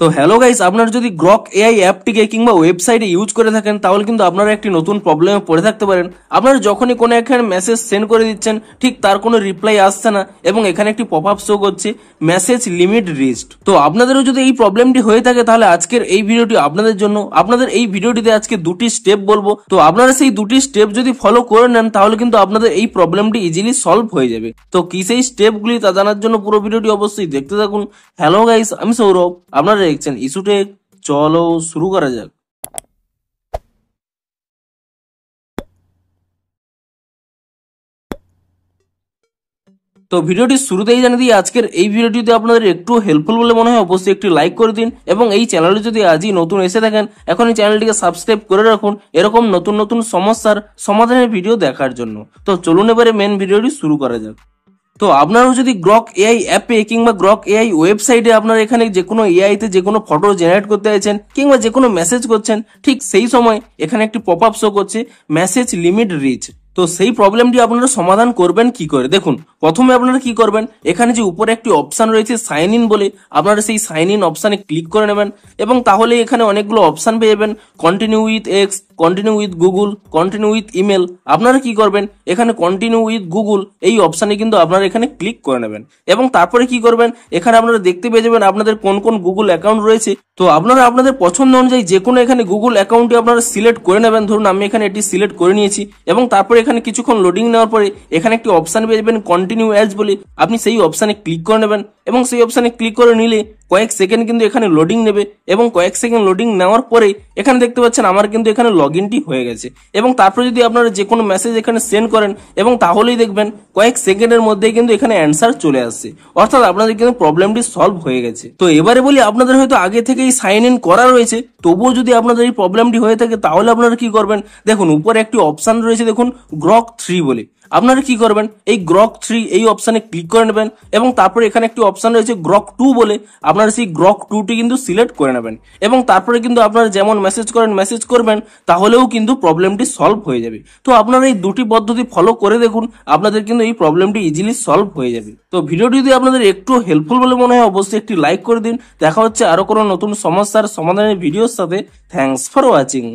তো hello guys, আপনারা যদি গ্রক এআই অ্যাপটিকে কিংবা ওয়েবসাইটে ইউজ করে থাকেন তাহলে কিন্তু আপনারা একটি নতুন প্রবলেমে পড়ে থাকতে পারেন। আপনারা যখনই কোনো এখানে মেসেজ সেন্ড করে দিচ্ছেন ঠিক তার কোনো রিপ্লাই আসছে না এবং এখানে একটি পপ আপ শো করছে মেসেজ লিমিট রিচড। তো আপনাদেরও যদি এই প্রবলেমটি হয়ে থাকে তাহলে আজকের এই ভিডিওটি আপনাদের জন্য। আপনাদের এই ভিডিওটিতে আজকে দুটি স্টেপ বলবো, তো আপনারা সেই দুটি স্টেপ যদি ফলো করে নেন তাহলে কিন্তু আপনাদের এই প্রবলেমটি ইজিলি সলভ হয়ে যাবে। তো কি সেই স্টেপগুলি তা জানার জন্য পুরো ভিডিওটি অবশ্যই দেখতে থাকুন। হ্যালো গাইস, আমি সৌরভ, আপনারা দেখছেন ইস্যুটেক। চলো শুরু করা যাক। তো ভিডিওটি শুরুতেই জানিয়ে দিই, আজকের এই ভিডিওটিতে আপনাদের একটু হেল্পফুল বলে মনে হয় অবশ্যই একটি লাইক করে দিন এবং এই চ্যানেলে যদি আজই নতুন এসে থাকেন এখন এই চ্যানেলটিকে সাবস্ক্রাইব করে রাখুন এরকম নতুন নতুন সমস্যার সমাধানের ভিডিও দেখার জন্য। তো চলুন এবারে মেন ভিডিওটি শুরু করা যাক। তো আপনারাও যদি গ্রক এআই অ্যাপে কিংবা গ্রক এআই ওয়েবসাইটে আপনারা এখানে যে কোনো এআই তে যে কোনো ফটো জেনারেট করতে চাইছেন কিংবা যে কোনো মেসেজ করছেন, ঠিক সেই সময় এখানে একটি পপ আপ শো করছে মেসেজ লিমিট রিচ। তো সেই প্রবলেমটি আপনারা সমাধান করবেন কি করে দেখুন। প্রথমে আপনারা কি করবেন, এখানে যে উপরে একটি অপশন রয়েছে সাইন ইন বলে, আপনারা সেই সাইন ইন অপশানে ক্লিক করে নেবেন এবং তাহলে এখানে অনেকগুলো অপশন পেয়ে যাবেন। Continue with ex, continue with Google, continue with email. আপনারা কি করবেন, এখানে কন্টিনিউ উইথ গুগল এই অপশানে কিন্তু আপনারা এখানে ক্লিক করে নেবেন এবং তারপরে কি করবেন, এখানে আপনারা দেখতে পেয়ে যাবেন আপনাদের কোন কোন গুগল অ্যাকাউন্ট রয়েছে। তো আপনারা আপনাদের পছন্দ অনুযায়ী যে কোনো এখানে গুগল অ্যাকাউন্টটি আপনারা সিলেক্ট করে নেবেন। ধরুন আমি এখানে এটি সিলেক্ট করে নিয়েছি এবং তারপরে এখানে কিছুক্ষণ লোডিং নেওয়ার পরে এখানে একটি অপশন পেয়ে যাবেন কন্টিনিউ অ্যাজ বলে, আপনি সেই অপশানে ক্লিক করে নেবেন এবং সেই অপশানে ক্লিক করে নিলে কয়েক সেকেন্ড কিন্তু এখানে লোডিং নেবে এবং কয়েক সেকেন্ড লোডিং নেওয়ার পরে এখানে দেখতে পাচ্ছেন আমার কিন্তু এখানে লগ ইনটি হয়ে গেছে এবং তারপরে যদি আপনারা যে কোনো মেসেজ এখানে সেন্ড করেন এবং তাহলেই দেখবেন কয়েক সেকেন্ডের মধ্যেই কিন্তু এখানে অ্যান্সার চলে আসছে, অর্থাৎ আপনাদের কিন্তু প্রবলেমটি সলভ হয়ে গেছে। তো এবারে বলি, আপনাদের হয়তো আগে থেকেই সাইন ইন করা রয়েছে, তবুও যদি আপনাদের এই প্রবলেমটি হয়ে থাকে তাহলে আপনারা কি করবেন, দেখুন উপরে একটি অপশন রয়েছে দেখুন গ্রক 3 বলে। আপনারা কি করবেন, এই গ্রক 3 এই অপশানে ক্লিক করে নেবেন এবং তারপরে এখানে একটি অপশন রয়েছে গ্রক 2 বলে, আপনারা সেই গ্রক 2টি কিন্তু সিলেক্ট করে নেবেন এবং তারপরে কিন্তু আপনারা যেমন মেসেজ করেন মেসেজ করবেন, তাহলেও কিন্তু প্রবলেমটি সলভ হয়ে যাবে। তো আপনারা এই দুটি পদ্ধতি ফলো করে দেখুন, আপনাদের কিন্তু এই প্রবলেমটি ইজিলি সলভ হয়ে যাবে। তো ভিডিওটি যদি আপনাদের একটু হেল্পফুল বলে মনে হয় অবশ্যই একটি লাইক করে দিন। দেখা হচ্ছে আরো কোনো নতুন সমস্যার সমাধানের ভিডিওর সাথে। Thanks for watching.